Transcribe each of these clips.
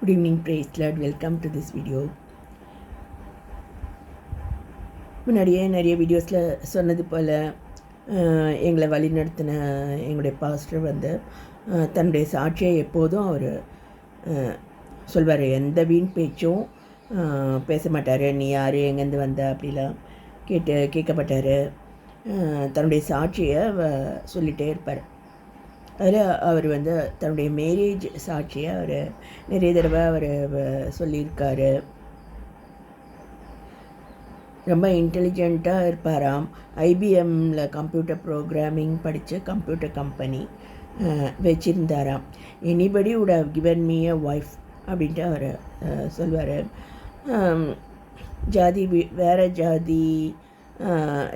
Good evening, praise Lord. Welcome to this video. முன்னாடியே நிறைய வீடியோஸில் சொன்னது போல் எங்களை வழிநடத்தின எங்களுடைய பாஸ்டர் வந்து தன்னுடைய சாட்சியை எப்போதும் அவர் சொல்வார். எந்த வீண் பேச்சும் பேச மாட்டார். நீ யார், எங்கேருந்து வந்த அப்படிலாம் கேட்கப்பட்டார். தன்னுடைய சாட்சியை சொல்லிகிட்டே இருப்பார். அதில் அவர் வந்து தன்னுடைய மேரேஜ் சாட்சியை அவர் நிறைய தடவை அவர் சொல்லியிருக்காரு. ரொம்ப இன்டெலிஜெண்ட்டாக இருப்பாராம். ஐபிஎம்மில் கம்ப்யூட்டர் ப்ரோக்ராமிங் படித்து கம்ப்யூட்டர் கம்பெனி வச்சுருந்தாராம். Anybody would have given me a wife அப்படின்ட்டு அவர் சொல்வார். வேறு ஜாதி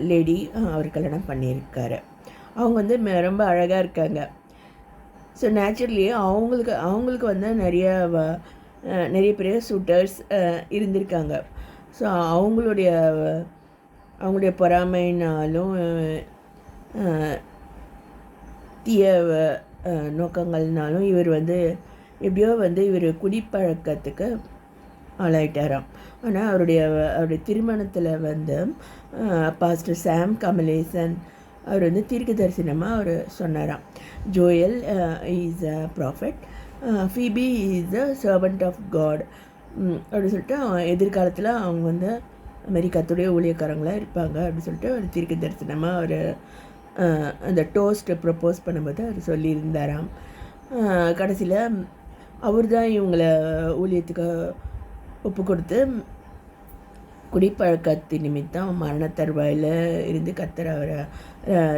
லேடி அவர் கல்யாணம் பண்ணியிருக்காரு. அவங்க வந்து ரொம்ப அழகாக இருக்காங்க. ஸோ நேச்சுரலி அவங்களுக்கு வந்து நிறைய பேர் சூட்டர்ஸ் இருந்திருக்காங்க. ஸோ அவங்களுடைய பொறாமைனாலும் தீய நோக்கங்கள்னாலும் இவர் வந்து எப்படியோ வந்து இவர் குடிப்பழக்கத்துக்கு ஆளாயிட்டாராம். ஆனால் அவருடைய திருமணத்தில் வந்து பாஸ்டர் சாம் கமலேசன் அவர் வந்து தீர்க்க தரிசனமாக அவர் சொன்னாராம். Joel is a prophet, Phoebe is a servant of God அப்படின்னு சொல்லிட்டு எதிர்காலத்தில் அவங்க வந்து அமெரிக்காத்துடைய ஊழியக்காரங்களாக இருப்பாங்க அப்படின்னு சொல்லிட்டு ஒரு தீர்க்க தரிசனமாக அவர் அந்த டோஸ்ட்டை ப்ரப்போஸ் பண்ணும்போது அவர் சொல்லியிருந்தாராம். கடைசியில் அவர் தான் இவங்களை ஊழியத்துக்கு ஒப்பு கொடுத்து குடிப்பழக்கத்தின் நிமித்தம் மரண தருவாயில் இருந்து கர்த்தர் அவரை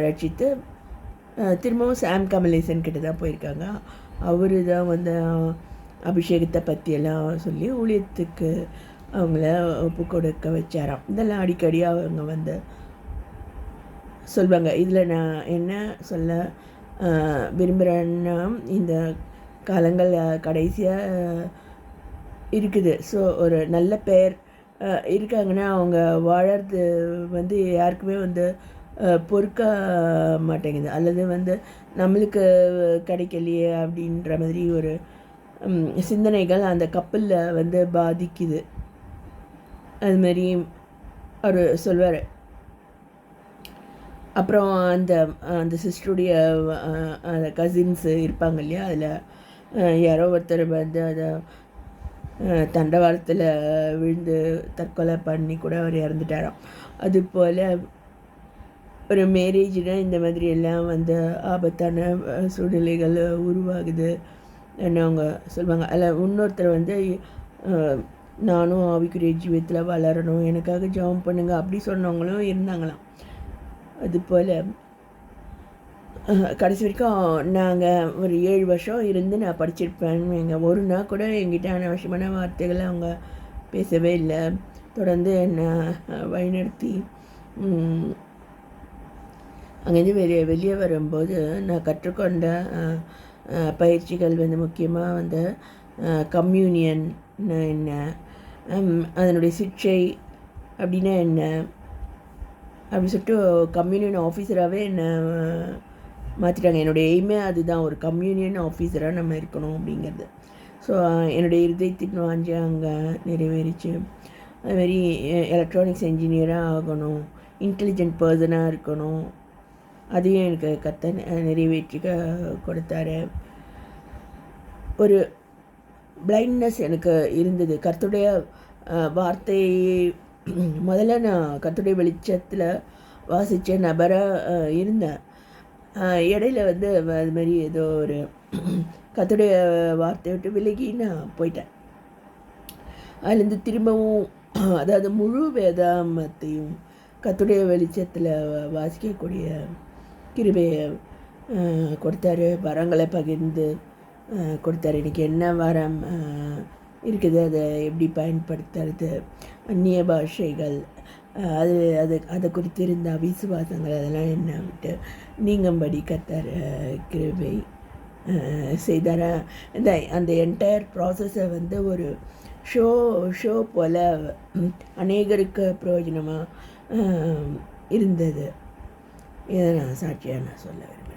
ரட்சித்து திரும்பவும் சாம் கமலேசன் கிட்ட தான் போயிருக்காங்க. அவர் தான் வந்து அபிஷேகத்தை பற்றியெல்லாம் சொல்லி ஊழியத்துக்கு அவங்கள ஒப்பு கொடுக்க வச்சாராம். இதெல்லாம் அடிக்கடி அவங்க வந்து சொல்வாங்க. இதில் நான் என்ன சொல்ல விரும்புகிறேன்னா, இந்த காலங்கள் கடைசியாக இருக்குது. ஸோ ஒரு நல்ல பெயர் இருக்காங்கன்னா அவங்க வாழறது வந்து யாருக்குமே வந்து பொறுக்க மாட்டேங்குது, அல்லது வந்து நம்மளுக்கு கிடைக்கலையே அப்படின்ற மாதிரி ஒரு சிந்தனைகள் அந்த கப்பலில் வந்து பாதிக்குது. அதுமாரி அவர் சொல்வார். அப்புறம் அந்த சிஸ்டருடைய கசின்ஸு இருப்பாங்க இல்லையா, அதில் யாரோ ஒருத்தர் வந்து அதை தண்டவாளத்தில் விழுந்து தற்கொலை பண்ணி கூட அவர் இறந்துட்டாராம். அதுபோல் ஒரு மேரேஜில் இந்த மாதிரி எல்லாம் வந்து ஆபத்தான சூழ்நிலைகள் உருவாகுது அவங்க சொல்லுவாங்க. அதில் இன்னொருத்தர் வந்து நானும் ஆவிக்குரிய ஜீவியத்தில் வளரணும், எனக்காக ஜெபம் பண்ணுங்க அப்படி சொன்னவங்களும் இருந்தாங்களாம். அதுபோல் கடைசி வரைக்கும் நாங்கள் ஒரு 7 வருஷம் இருந்து நான் படிச்சிருப்பேன். ஒரு நாள் கூட எங்கிட்ட அனாவசியமான வார்த்தைகளை அவங்க பேசவே இல்லை. தொடர்ந்து என்னை வழிநடத்தி அங்கேருந்து வெளியே வரும்போது நான் கற்றுக்கொண்ட பயிற்சிகள் வந்து முக்கியமாக வந்து கம்யூனியன் என்ன, அதனுடைய சிக்ஷை அப்படின்னா என்ன அப்படின்னு சொல்லிட்டு கம்யூனியன் ஆஃபீஸராகவே என்னை மாற்றிட்டாங்க. என்னுடைய எய்மே அதுதான், ஒரு கம்யூனியன் ஆஃபீஸராக நம்ம இருக்கணும் அப்படிங்கிறது. ஸோ என்னுடைய இருதயத்தின் வாஞ்சி அங்கே நிறைவேறிச்சு. அதுமாரி எலக்ட்ரானிக்ஸ் இன்ஜினியராக ஆகணும், இன்டெலிஜென்ட் பர்சனாக இருக்கணும், அதையும் எனக்கு நிறைவேற்றி கொடுத்தாரு. ஒரு பிளைண்ட்னஸ் எனக்கு இருந்தது. கர்த்தருடைய வார்த்தை முதல்ல நான் கர்த்தருடைய வெளிச்சத்தில் வாசித்த நபராக இருந்தேன். இடையில வந்து அது மாதிரி ஏதோ ஒரு கர்த்தருடைய வார்த்தையை விட்டு விலகி நான் போயிட்டேன். அதுலேருந்து திரும்பவும் அதாவது முழு வேதாமத்தையும் கர்த்தருடைய வெளிச்சத்தில் வாசிக்கக்கூடிய கிருபையை கொடுத்தாரு. வரங்களை பகிர்ந்து கொடுத்தாரு. எனக்கு என்ன வரம் இருக்குது, அதை எப்படி பயன்படுத்துறது, அந்நிய பாஷைகள், அதை குறித்து இருந்த அவிசுவாசங்கள் அதெல்லாம் என்ன விட்டு நீங்கும்படி கர்த்தர் கிருபை செய்தார. அந்த என்டையர் ப்ராசஸை வந்து ஒரு ஷோ போல் அநேகருக்கு பிரயோஜனமாக இருந்தது. இதை நான் சாட்சியாக நான் சொல்ல விரும்புகிறேன்.